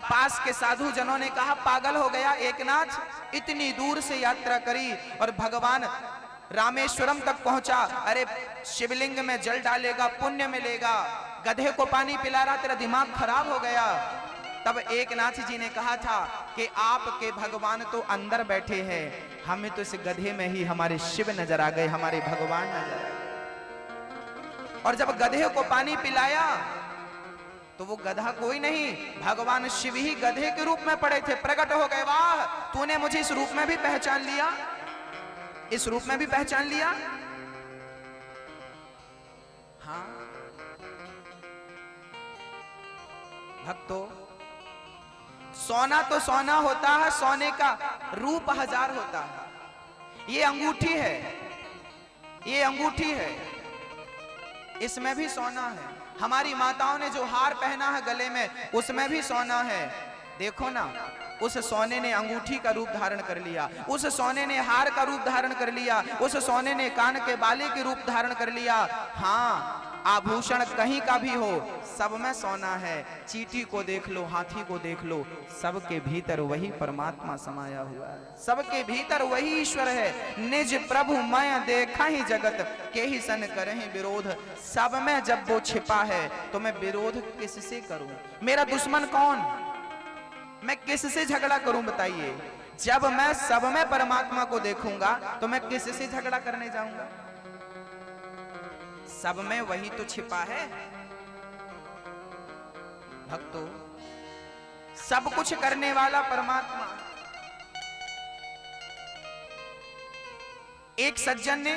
पास के साधु जनों ने कहा, पागल हो गया एकनाथ, इतनी दूर से यात्रा करी और भगवान रामेश्वरम तक पहुंचा। अरे शिवलिंग में जल डालेगा पुण्य मिलेगा, गधे को पानी पिला रहा, तेरा दिमाग खराब हो गया। तब एकनाथ जी ने कहा था कि आपके भगवान तो अंदर बैठे हैं, हमें तो इस गधे में ही हमारे शिव नजर आ गए, हमारे भगवान नजर आ गए। और जब गधे को पानी पिलाया तो वो गधा कोई नहीं, भगवान शिव ही गधे के रूप में पड़े थे, प्रकट हो गए। वाह, तूने मुझे इस रूप में भी पहचान लिया, इस रूप में भी पहचान लिया। हाँ भक्तों, सोना तो सोना होता है, सोने का रूप हजार होता है। ये अंगूठी है, ये अंगूठी है, इसमें भी सोना है। हमारी माताओं ने जो हार पहना है गले में, उसमें भी सोना है। देखो ना, उस सोने ने अंगूठी का रूप धारण कर लिया, उस सोने ने हार का रूप धारण कर लिया, उस सोने ने कान के बाले के रूप धारण कर लिया। हाँ, आभूषण कहीं का भी हो, सब में सोना है। चींटी को देख लो, हाथी को देख लो, सबके भीतर वही परमात्मा समाया हुआ है, सबके भीतर वही ईश्वर है। निज प्रभु मैं देखा ही जगत के ही सन करहि विरोध। सब में जब वो छिपा है तो मैं विरोध किससे करूं? मेरा दुश्मन कौन? मैं किससे झगड़ा करूं बताइए? जब मैं सब में परमात्मा को देखूंगा तो मैं किससे झगड़ा करने जाऊंगा? सब में वही तो छिपा है। भक्तों, सब कुछ करने वाला परमात्मा। एक सज्जन ने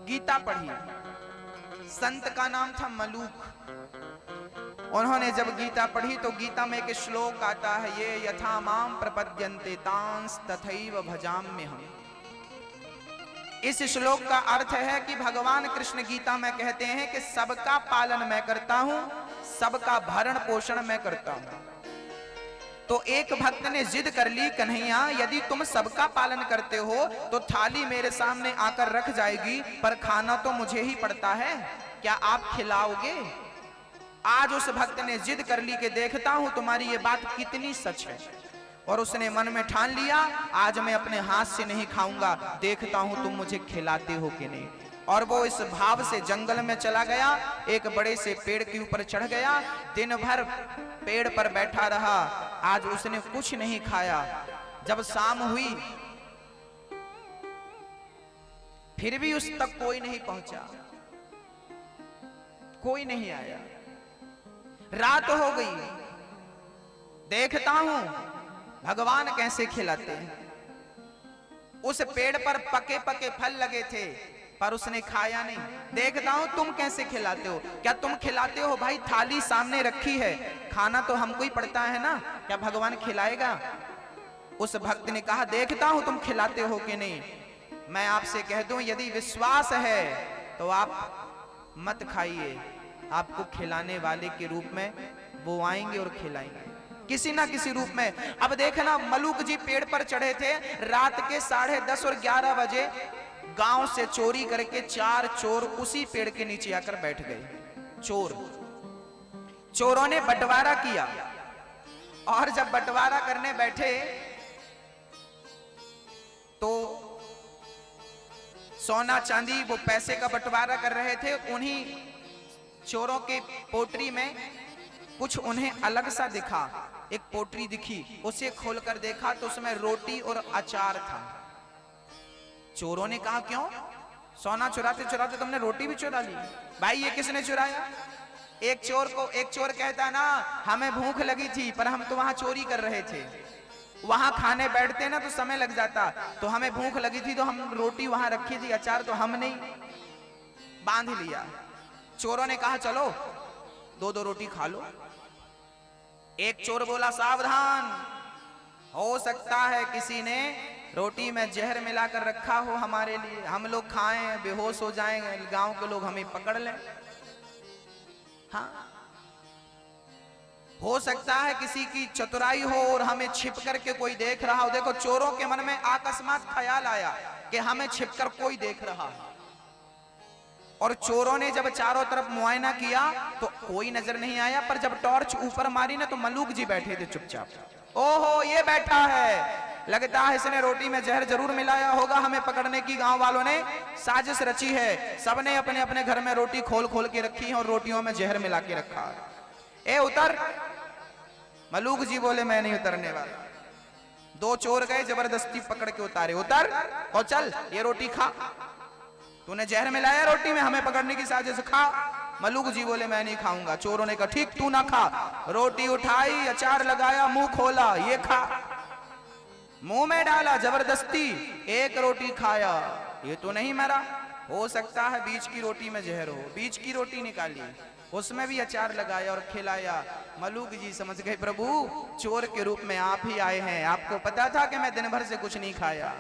गीता पढ़ी, संत का नाम था मलूक। उन्होंने जब गीता पढ़ी तो गीता में एक श्लोक आता है, ये यथा माम प्रपद्यन्ते तांस तथैव भजाम्यहम्। इस श्लोक का अर्थ है कि भगवान कृष्ण गीता में कहते हैं कि सबका पालन मैं करता हूं, सबका भरण पोषण मैं करता हूं। तो एक भक्त ने जिद कर ली, कन्हैया यदि तुम सबका पालन करते हो तो थाली मेरे सामने आकर रख जाएगी, पर खाना तो मुझे ही पड़ता है, क्या आप खिलाओगे? आज उस भक्त ने जिद कर ली कि देखता हूं तुम्हारी ये बात कितनी सच है, और उसने मन में ठान लिया, आज मैं अपने हाथ से नहीं खाऊंगा, देखता हूं तुम मुझे खिलाते हो कि नहीं। और वो इस भाव से जंगल में चला गया, एक बड़े से पेड़ के ऊपर चढ़ गया, दिन भर पेड़ पर बैठा रहा। आज उसने कुछ नहीं खाया। जब शाम हुई फिर भी उस तक कोई नहीं पहुंचा, कोई नहीं आया। रात हो गई, देखता हूं भगवान कैसे खिलाते हैं। उस पेड़ पर पके पके फल लगे थे पर उसने खाया नहीं। देखता हूं तुम कैसे खिलाते हो, क्या तुम खिलाते हो? भाई थाली सामने रखी है, खाना तो हमको ही पड़ता है ना, क्या भगवान खिलाएगा? उस भक्त ने कहा, देखता हूं तुम खिलाते हो कि नहीं। मैं आपसे कह दूं, यदि विश्वास है तो आप मत खाइए, आपको खिलाने वाले के रूप में वो आएंगे और खिलाएंगे किसी ना किसी रूप में। अब देखना, मलूक जी पेड़ पर चढ़े थे, रात के 10:30 और 11 बजे गांव से चोरी करके 4 चोर उसी पेड़ के नीचे आकर बैठ गए। चोरों ने बंटवारा किया, और जब बंटवारा करने बैठे तो सोना चांदी वो पैसे का बंटवारा कर रहे थे। उन्हीं चोरों के पोटरी में कुछ उन्हें अलग सा दिखा, एक पोटरी दिखी, उसे खोलकर देखा तो उसमें रोटी और अचार था। चोरों ने कहा, क्यों? सोना चुराते चुराते तुमने रोटी भी चुरा ली? भाई ये किसने चुराया? एक चोर कहता ना, हमें भूख लगी थी पर हम तो वहां चोरी कर रहे थे, वहां खाने बैठते ना तो समय लग जाता, तो हमें भूख लगी थी तो हम रोटी वहां रखी थी, अचार तो हम नहीं बांध लिया। चोरों ने कहा, चलो 2-2 रोटी खा लो। एक चोर बोला, सावधान, हो सकता है किसी ने रोटी में जहर मिलाकर रखा हो हमारे लिए, हम लोग खाएं बेहोश हो जाएंगे, गांव के लोग हमें पकड़ लें। हाँ, हो सकता है किसी की चतुराई हो और हमें छिप करके कोई देख रहा हो। देखो, चोरों के मन में अकस्मात ख्याल आया कि हमें छिपकर कोई देख रहा है। और चोरों ने जब चारों तरफ मुआयना किया तो कोई नजर नहीं आया, पर जब टॉर्च ऊपर मारी ना तो मलूक जी बैठे थे चुपचाप। ओहो, ये बैठा है, लगता है इसने रोटी में जहर जरूर मिलाया होगा, हमें पकड़ने की गांव वालों ने साजिश रची है। सबने अपने अपने घर में रोटी खोल खोल के रखी है और रोटियों में जहर मिला के रखा है। ए उतर। मलूक जी बोले मैं नहीं उतरने वाला। दो चोर गए, जबरदस्ती पकड़ के उतारे। उतर और चल, ये रोटी खा, तूने जहर मिलाया रोटी में, हमें पकड़ने की साजिश, खा। मलूक जी बोले मैं नहीं खाऊंगा। चोरों ने कहा ठीक, तू ना खा। रोटी उठाई, अचार लगाया, मुंह खोला, ये खा। मुंह में डाला, जबरदस्ती एक रोटी खाया, ये तो नहीं मरा, हो सकता है बीच की रोटी में जहर हो। बीच की रोटी निकाली, उसमें भी अचार लगाया और खिलाया। मलूक जी समझ गए प्रभु चोर के रूप में आप ही आए हैं, आपको पता था कि मैं दिन भर से कुछ नहीं खाया,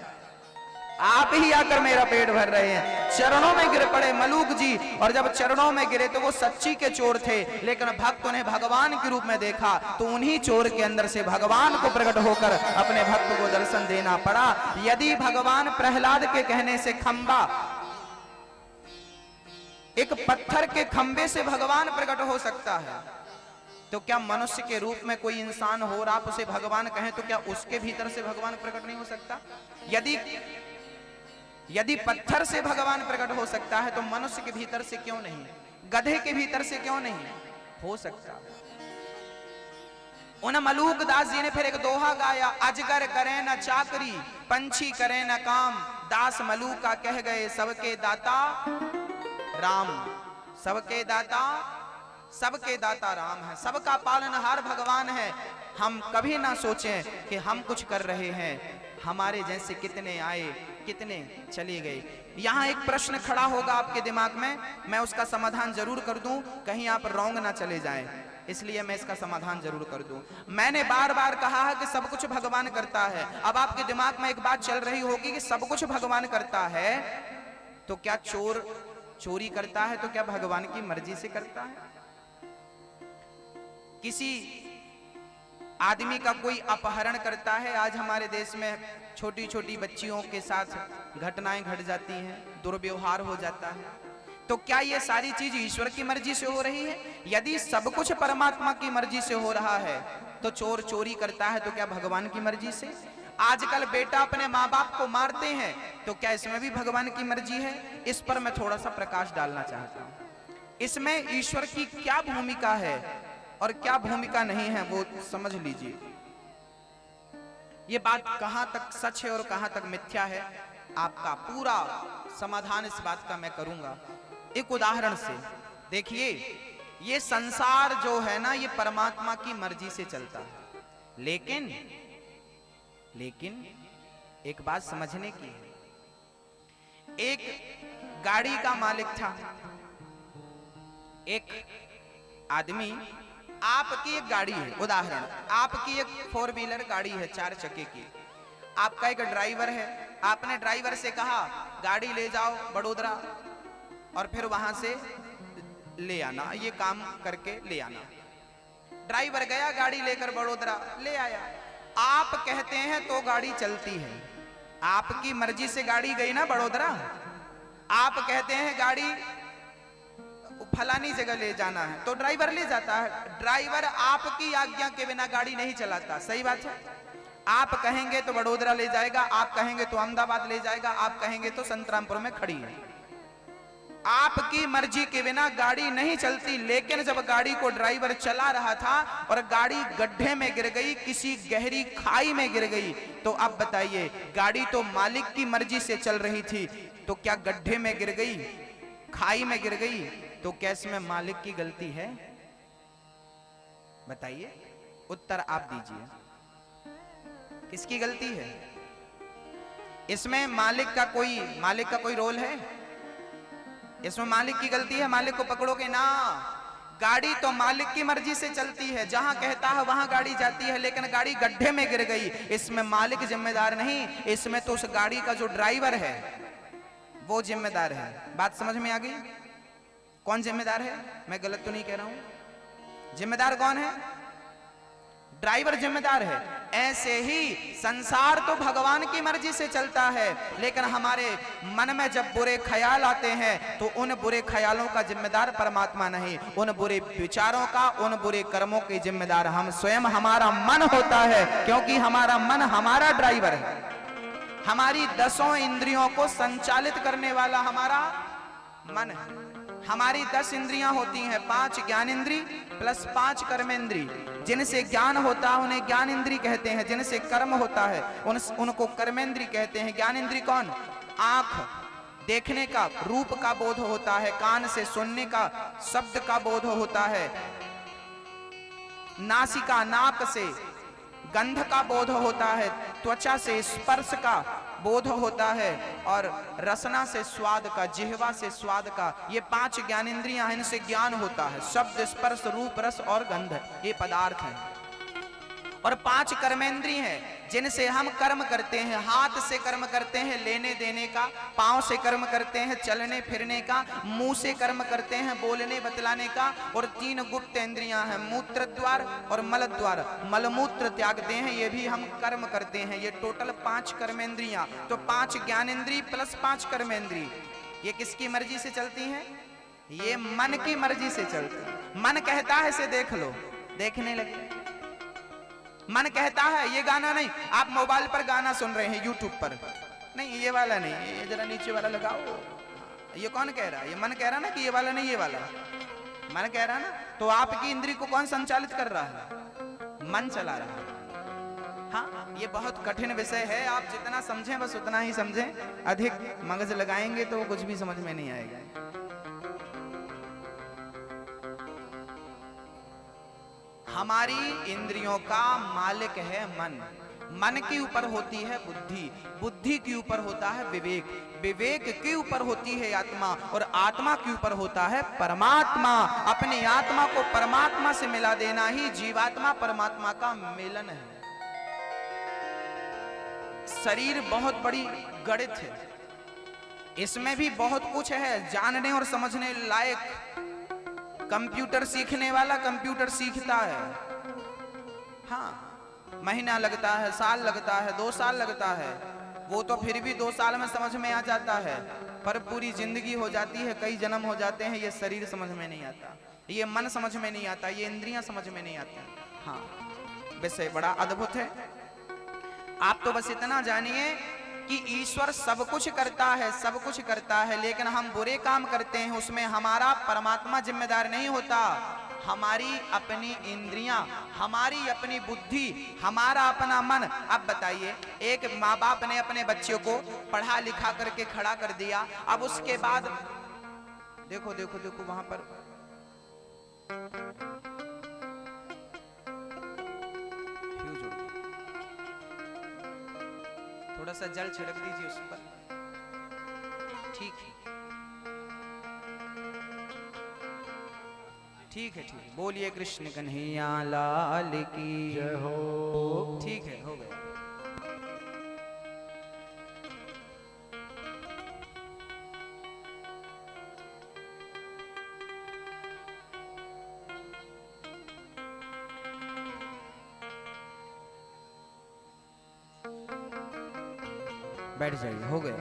आप ही आकर मेरा पेट भर रहे हैं। चरणों में गिर पड़े मलूक जी, और जब चरणों में गिरे तो वो सच्ची के चोर थे, लेकिन भक्तों ने भगवान के रूप में देखा तो उन्हीं चोर के अंदर से भगवान को प्रकट होकर अपने भक्त को दर्शन देना पड़ा। यदि भगवान प्रहलाद के कहने से खंबा, एक पत्थर के खंबे से भगवान प्रकट हो सकता है, तो क्या मनुष्य के रूप में कोई इंसान हो और आप उसे भगवान कहें तो क्या उसके भीतर से भगवान प्रकट नहीं हो सकता? यदि पत्थर से भगवान प्रकट हो सकता है तो मनुष्य के भीतर से क्यों नहीं, गधे के भीतर से क्यों नहीं हो सकता? उन मलूक दास जी ने फिर एक दोहा गाया, अजगर करे न चाकरी, पंछी करे न काम, दास मलूका कह गए सबके दाता राम। सबके दाता राम है, सबका पालनहार भगवान है। हम कभी ना सोचें कि हम कुछ कर रहे हैं, हमारे जैसे कितने आए कितने चले गए। यहां एक प्रश्न खड़ा होगा आपके दिमाग में, मैं उसका समाधान जरूर कर दूं, कहीं आप रॉन्ग ना चले जाएं, इसलिए मैं इसका समाधान जरूर कर दूं। मैंने बार बार कहा है कि सब कुछ भगवान करता है। अब आपके दिमाग में एक बात चल रही होगी कि सब कुछ भगवान करता है तो क्या चोर चोरी करता है तो क्या भगवान की मर्जी से करता है? किसी आदमी का कोई अपहरण करता है, आज हमारे देश में छोटी छोटी बच्चियों के साथ घटनाएं घट जाती हैं, दुर्व्यवहार हो जाता है, तो क्या ये सारी चीज ईश्वर की मर्जी से हो रही है? यदि सब कुछ परमात्मा की मर्जी से हो रहा है तो चोर चोरी करता है तो क्या भगवान की मर्जी से? आजकल बेटा अपने माँ बाप को मारते हैं तो क्या इसमें भी भगवान की मर्जी है? इस पर मैं थोड़ा सा प्रकाश डालना चाहता हूं। इसमें ईश्वर की क्या भूमिका है और क्या भूमिका नहीं है वो समझ लीजिए। ये बात कहां तक सच है और कहां तक मिथ्या है, आपका पूरा समाधान इस बात का मैं करूंगा एक उदाहरण से। देखिए, ये संसार जो है ना, ये परमात्मा की मर्जी से चलता है, लेकिन एक बात समझने की है। एक गाड़ी का मालिक था, एक आदमी, आपकी एक गाड़ी है, उदाहरण आपकी एक 4 व्हीलर गाड़ी है 4 चक्के की, आपका एक ड्राइवर है, आपने ड्राइवर से कहा गाड़ी ले जाओ बड़ोदरा और फिर वहां से ले आना, ये काम करके ले आना। ड्राइवर गया, गाड़ी लेकर बड़ोदरा ले आया। आप कहते हैं तो गाड़ी चलती है, आपकी मर्जी से गाड़ी गई ना बड़ोदरा। आप कहते हैं गाड़ी फलानी जगह ले जाना है तो ड्राइवर ले जाता है। ड्राइवर आपकी आज्ञा के बिना गाड़ी नहीं चलाता, सही बात है। आप कहेंगे तो बड़ोदरा ले जाएगा, आप कहेंगे तो अहमदाबाद ले जाएगा, आप कहेंगे तो संतरामपुर में खड़ी है। आपकी मर्जी के बिना गाड़ी नहीं चलती। लेकिन जब गाड़ी को ड्राइवर चला रहा था और गाड़ी गड्ढे में गिर गई, किसी गहरी खाई में गिर गई, तो अब बताइए, गाड़ी तो मालिक की मर्जी से चल रही थी, तो क्या गड्ढे में गिर गई, खाई में गिर गई, तो क्या इसमें मालिक की गलती है? बताइए, उत्तर आप दीजिए, किसकी गलती है? इसमें मालिक का कोई रोल है? इसमें मालिक की गलती है? मालिक को पकड़ोगे ना। गाड़ी तो मालिक की मर्जी से चलती है, जहां कहता है वहां गाड़ी जाती है, लेकिन गाड़ी गड्ढे में गिर गई, इसमें मालिक जिम्मेदार नहीं, इसमें तो उस गाड़ी का जो ड्राइवर है वो जिम्मेदार है। बात समझ में आ गई? कौन जिम्मेदार है? मैं गलत तो नहीं कह रहा हूं? जिम्मेदार कौन है? ड्राइवर जिम्मेदार है। ऐसे ही संसार तो भगवान की मर्जी से चलता है, लेकिन हमारे मन में जब बुरे ख्याल आते हैं तो उन बुरे ख्यालों का जिम्मेदार परमात्मा नहीं, उन बुरे विचारों का, उन बुरे कर्मों के जिम्मेदार हम स्वयं, हमारा मन होता है। क्योंकि हमारा मन हमारा ड्राइवर है, हमारी 10 इंद्रियों को संचालित करने वाला हमारा मन है। हमारी 10 इंद्रियां होती हैं, 5 ज्ञानेंद्री प्लस 5 कर्मेंद्री। जिनसे ज्ञान होता है उन्हें ज्ञान इंद्री कहते हैं, जिनसे कर्म होता है उनको कर्मेंद्री कहते हैं। ज्ञान इंद्री कौन? आंख देखने का, रूप का बोध होता है, कान से सुनने का, शब्द का बोध होता है, नासिका नाक से गंध का बोध होता है, त्वचा से स्पर्श का बोध होता है, और रसना से स्वाद का, जिह्वा से स्वाद का। ये 5 ज्ञानेंद्रियां हैं, इनसे ज्ञान होता है। शब्द, स्पर्श, रूप, रस और गंध ये पदार्थ हैं। और 5 कर्मेंद्री हैं जिनसे हम कर्म करते हैं। हाथ से कर्म करते हैं लेने देने का, पांव से कर्म करते हैं चलने फिरने का, मुंह से कर्म करते हैं बोलने बतलाने का, और 3 गुप्त इंद्रियां हैं, मूत्र द्वार और मल द्वार। मलमूत्र त्यागते हैं, ये भी हम कर्म करते हैं। ये टोटल 5 कर्मेंद्रियां। तो 5 ज्ञानेंद्री प्लस 5 कर्मेंद्री, ये किसकी मर्जी से चलती हैं? ये मन की मर्जी से चलती है। मन कहता है इसे देख लो, देखने लगे। मन कहता है ये गाना नहीं, आप मोबाइल पर गाना सुन रहे हैं यूट्यूब पर, नहीं ये वाला नहीं, ये जरा नीचे वाला लगाओ। ये कौन कह रहा है? ये मन कह रहा ना कि ये वाला नहीं, ये वाला मन कह रहा ना। तो आपकी इंद्री को कौन संचालित कर रहा है? मन चला रहा है। हाँ, ये बहुत कठिन विषय है, आप जितना समझें बस उतना ही समझें। अधिक मगज लगाएंगे तो कुछ भी समझ में नहीं आएगा। हमारी इंद्रियों का मालिक है मन। मन के ऊपर होती है बुद्धि, बुद्धि के ऊपर होता है विवेक, विवेक के ऊपर होती है आत्मा, और आत्मा के ऊपर होता है परमात्मा। अपनी आत्मा को परमात्मा से मिला देना ही जीवात्मा परमात्मा का मिलन है। शरीर बहुत बड़ी गणित है, इसमें भी बहुत कुछ है जानने और समझने लायक। कंप्यूटर सीखने वाला कंप्यूटर सीखता है, हाँ, महीना लगता है, साल लगता है, 2 साल लगता है, वो तो फिर भी 2 साल में समझ में आ जाता है। पर पूरी जिंदगी हो जाती है, कई जन्म हो जाते हैं, ये शरीर समझ में नहीं आता, ये मन समझ में नहीं आता, ये इंद्रियां समझ में नहीं आती। हाँ, विषय बड़ा अद्भुत है। आप तो बस इतना जानिए कि ईश्वर सब कुछ करता है, सब कुछ करता है, लेकिन हम बुरे काम करते हैं, उसमें हमारा परमात्मा जिम्मेदार नहीं होता। हमारी अपनी इंद्रियां, हमारी अपनी बुद्धि, हमारा अपना मन। अब बताइए, एक माँ बाप ने अपने बच्चों को पढ़ा लिखा करके खड़ा कर दिया, अब उसके बाद देखो देखो देखो वहां पर थोड़ा सा जल छिड़क दीजिए उस पर, ठीक है, ठीक है, ठीक है। बोलिए कृष्ण कन्हैया लाल की जय हो। ठीक है, हो गया। बैठ जाइए, हो गया।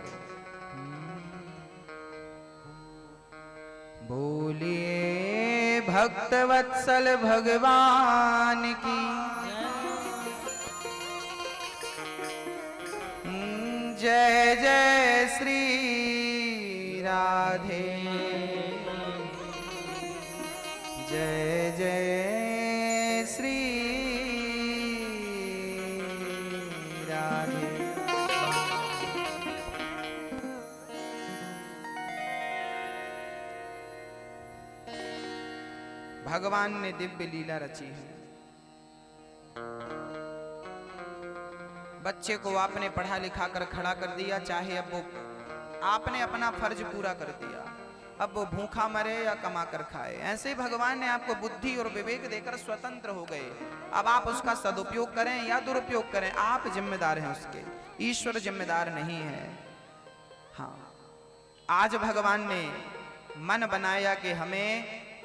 बोलिए भक्त वत्सल भगवान की जय, जय श्री राधे, जय जय श्री राधे। भगवान ने दिव्य लीला रची है। बच्चे को आपने पढ़ा लिखा कर खड़ा कर दिया, चाहे अब वो आपने अपना फर्ज पूरा कर दिया, अब वो भूखा मरे या कमा कर खाए। ऐसे भगवान ने आपको बुद्धि और विवेक देकर स्वतंत्र हो गए। अब आप उसका सदुपयोग करें या दुरुपयोग करें, आप जिम्मेदार हैं उसके, ईश्वर जिम्मेदार नहीं है। हाँ, आज भगवान ने मन बनाया कि हमें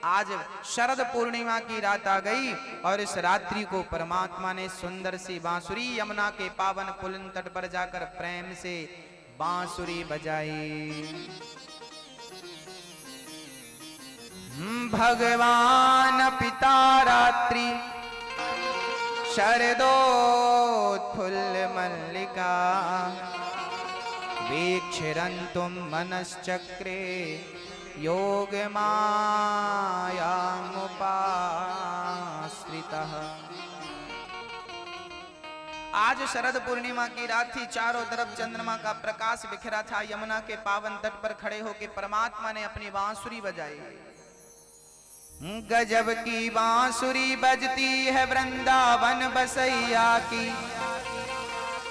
आज शरद पूर्णिमा की रात आ गई और इस रात्रि को परमात्मा ने सुंदर सी बांसुरी यमुना के पावन पुलिन तट पर जाकर प्रेम से बांसुरी बजाई। भगवान पिता रात्रि शरदोत्फुल्ल मल्लिका वीक्षरन्तुं मनश्चक्रे योग मायामुपाश्रितः। आज शरद पूर्णिमा की रात थी, चारों तरफ चंद्रमा का प्रकाश बिखरा था। यमुना के पावन तट पर खड़े होकर परमात्मा ने अपनी बांसुरी बजाई। गजब की बांसुरी बजती है वृंदावन बसैया की,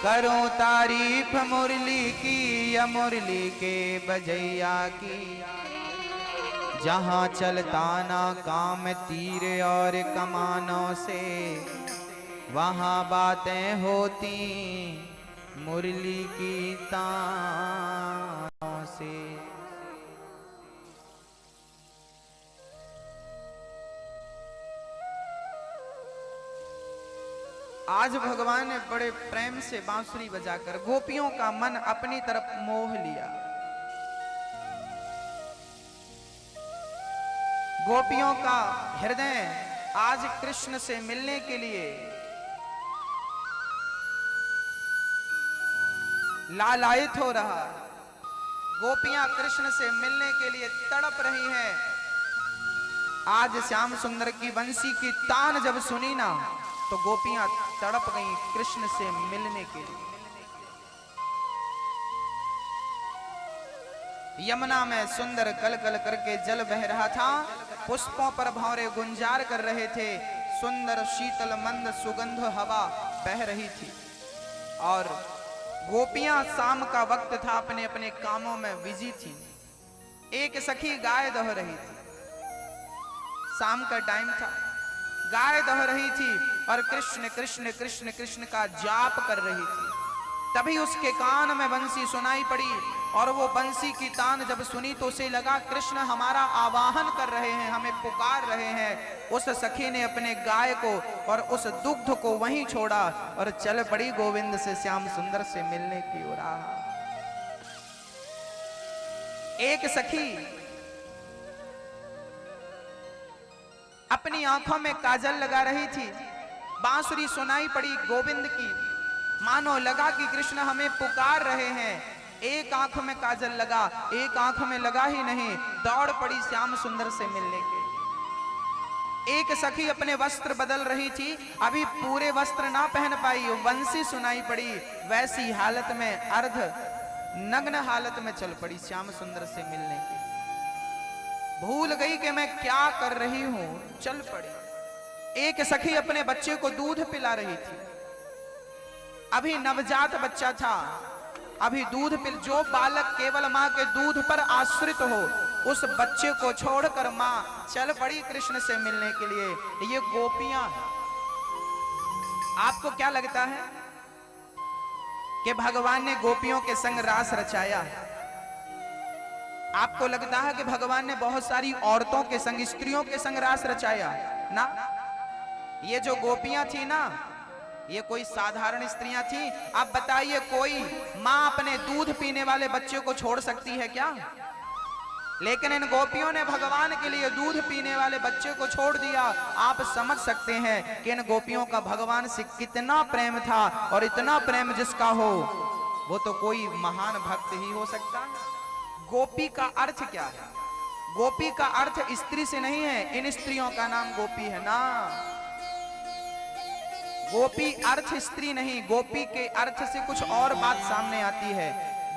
करो तारीफ मुरली की या मुरली के बजैया की। जहाँ चलता ना काम तीर और कमानों से, वहाँ बातें होती मुरली की तानों से। आज भगवान ने बड़े प्रेम से बांसुरी बजाकर गोपियों का मन अपनी तरफ मोह लिया। गोपियों का हृदय आज कृष्ण से मिलने के लिए लालायित हो रहा। गोपियां कृष्ण से मिलने के लिए तड़प रही हैं। आज श्याम सुंदर की बंसी की तान जब सुनी ना, तो गोपियां तड़प गईं कृष्ण से मिलने के लिए। यमुना में सुंदर कल कल करके जल बह रहा था। पुष्पों पर भंवरे गुंजार कर रहे थे। सुंदर शीतल मंद सुगंध हवा बह रही थी और गोपियां शाम का वक्त था, अपने अपने कामों में बिजी थी। एक सखी गाय दह रही थी। शाम का टाइम था, गाय दह रही थी और कृष्ण कृष्ण कृष्ण कृष्ण का जाप कर रही थी। तभी उसके कान में बंसी सुनाई पड़ी और वो बंसी की तान जब सुनी तो उसे लगा कृष्ण हमारा आवाहन कर रहे हैं, हमें पुकार रहे हैं। उस सखी ने अपने गाय को और उस दुग्ध को वहीं छोड़ा और चल पड़ी गोविंद से श्याम सुंदर से मिलने की ओर। एक सखी अपनी आंखों में काजल लगा रही थी। बांसुरी सुनाई पड़ी गोविंद की, मानो लगा कि कृष्ण हमें पुकार रहे हैं। एक आंख में काजल लगा, एक आंख में लगा ही नहीं, दौड़ पड़ी श्याम सुंदर से मिलने के लिए। एक सखी अपने वस्त्र बदल रही थी, अभी पूरे वस्त्र ना पहन पाई, बंसी सुनाई पड़ी। वैसी हालत में अर्ध नग्न हालत में चल पड़ी श्याम सुंदर से मिलने के। भूल गई कि मैं क्या कर रही हूं, चल पड़ी। एक सखी अपने बच्चे को दूध पिला रही थी। अभी नवजात बच्चा था, अभी दूध पिल। जो बालक केवल मां के दूध पर आश्रित हो, उस बच्चे को छोड़कर मां चल पड़ी कृष्ण से मिलने के लिए। ये गोपियां हैं। आपको क्या लगता है कि भगवान ने गोपियों के संग रास रचाया है? आपको लगता है कि भगवान ने बहुत सारी औरतों के संग, स्त्रियों के संग रास रचाया ना? ये जो गोपियां थी ना, ये कोई साधारण स्त्रियां थी? आप बताइए, कोई मां अपने दूध पीने वाले बच्चे को छोड़ सकती है क्या? लेकिन इन गोपियों ने भगवान के लिए दूध पीने वाले बच्चे को छोड़ दिया। आप समझ सकते हैं कि इन गोपियों का भगवान से कितना प्रेम था, और इतना प्रेम जिसका हो वो तो कोई महान भक्त ही हो सकता है। गोपी का अर्थ क्या है? गोपी का अर्थ स्त्री से नहीं है, इन स्त्रियों का नाम गोपी है ना। गोपी अर्थ स्त्री नहीं, गोपी के अर्थ से कुछ और बात सामने आती है।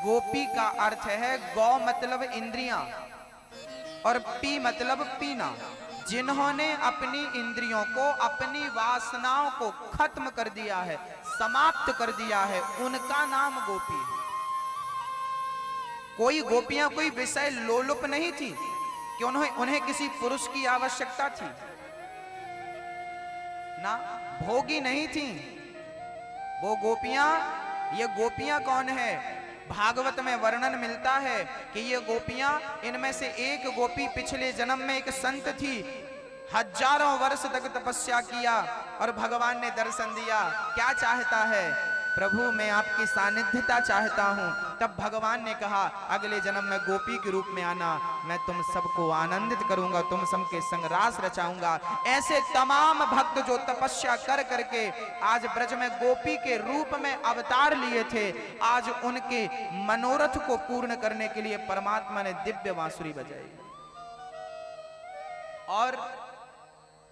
गोपी का अर्थ है गौ मतलब इंद्रियां और पी मतलब पीना। जिन्होंने अपनी इंद्रियों को, अपनी वासनाओं को खत्म कर दिया है, समाप्त कर दिया है, उनका नाम गोपी है। कोई गोपियां कोई विषय लोलुप नहीं थी कि उन्हें किसी पुरुष की आवश्यकता थी ना, भोगी नहीं थी वो गोपियां। ये गोपियां कौन है? भागवत में वर्णन मिलता है कि ये गोपियां, इनमें से एक गोपी पिछले जन्म में एक संत थी, हजारों वर्ष तक तपस्या किया और भगवान ने दर्शन दिया। क्या चाहता है? प्रभु मैं आपकी सानिध्यता चाहता हूं। तब भगवान ने कहा अगले जन्म में गोपी के रूप में आना, मैं तुम सबको आनंदित करूंगा, तुम सबके संग रास रचाऊंगा। ऐसे तमाम भक्त जो तपस्या कर करके आज ब्रज में गोपी के रूप में अवतार लिए थे, आज उनके मनोरथ को पूर्ण करने के लिए परमात्मा ने दिव्य बांसुरी बजाई और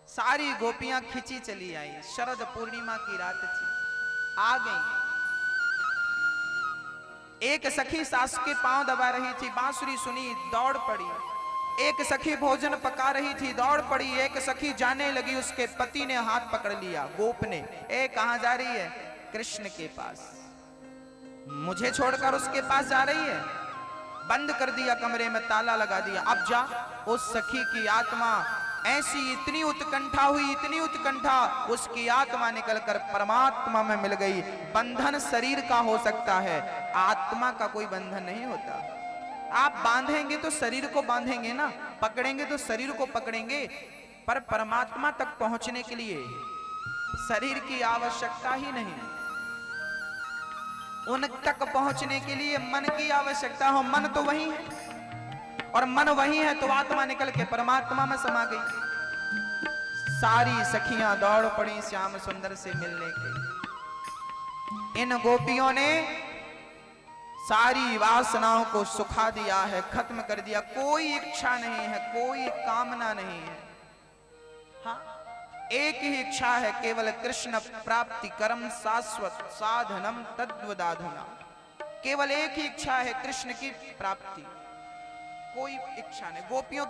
सारी गोपियां खिंची चली आई। शरद पूर्णिमा की रात थी, आ गई। एक सखी सास के पांव दबा रही थी, बांसुरी सुनी, दौड़ पड़ी। एक सखी भोजन पका रही थी, दौड़ पड़ी। एक सखी जाने लगी, उसके पति ने हाथ पकड़ लिया, गोप ने। ए कहां जा रही है? कृष्ण के पास। मुझे छोड़कर उसके पास जा रही है? बंद कर दिया, कमरे में ताला लगा दिया। अब जा। उस सखी की आत्मा ऐसी इतनी उत्कंठा हुई, इतनी उत्कंठा, उसकी आत्मा निकलकर परमात्मा में मिल गई। बंधन शरीर का हो सकता है, आत्मा का कोई बंधन नहीं होता। आप बांधेंगे तो शरीर को बांधेंगे ना, पकड़ेंगे तो शरीर को पकड़ेंगे, पर परमात्मा तक पहुंचने के लिए शरीर की आवश्यकता ही नहीं। उन तक पहुंचने के लिए मन की आवश्यकता हो। मन तो वही है और मन वही है तो आत्मा निकल के परमात्मा में समा गई। सारी सखियां दौड़ पड़ी श्याम सुंदर से मिलने के। इन गोपियों ने सारी वासनाओं को सुखा दिया है, खत्म कर दिया। कोई इच्छा नहीं है, कोई कामना नहीं है। हाँ, एक ही इच्छा है, केवल कृष्ण प्राप्ति, कर्म शाश्वत साधनम तद्वदाधना। केवल एक ही इच्छा है, कृष्ण की प्राप्ति, कोई इच्छा नहीं। गोपियों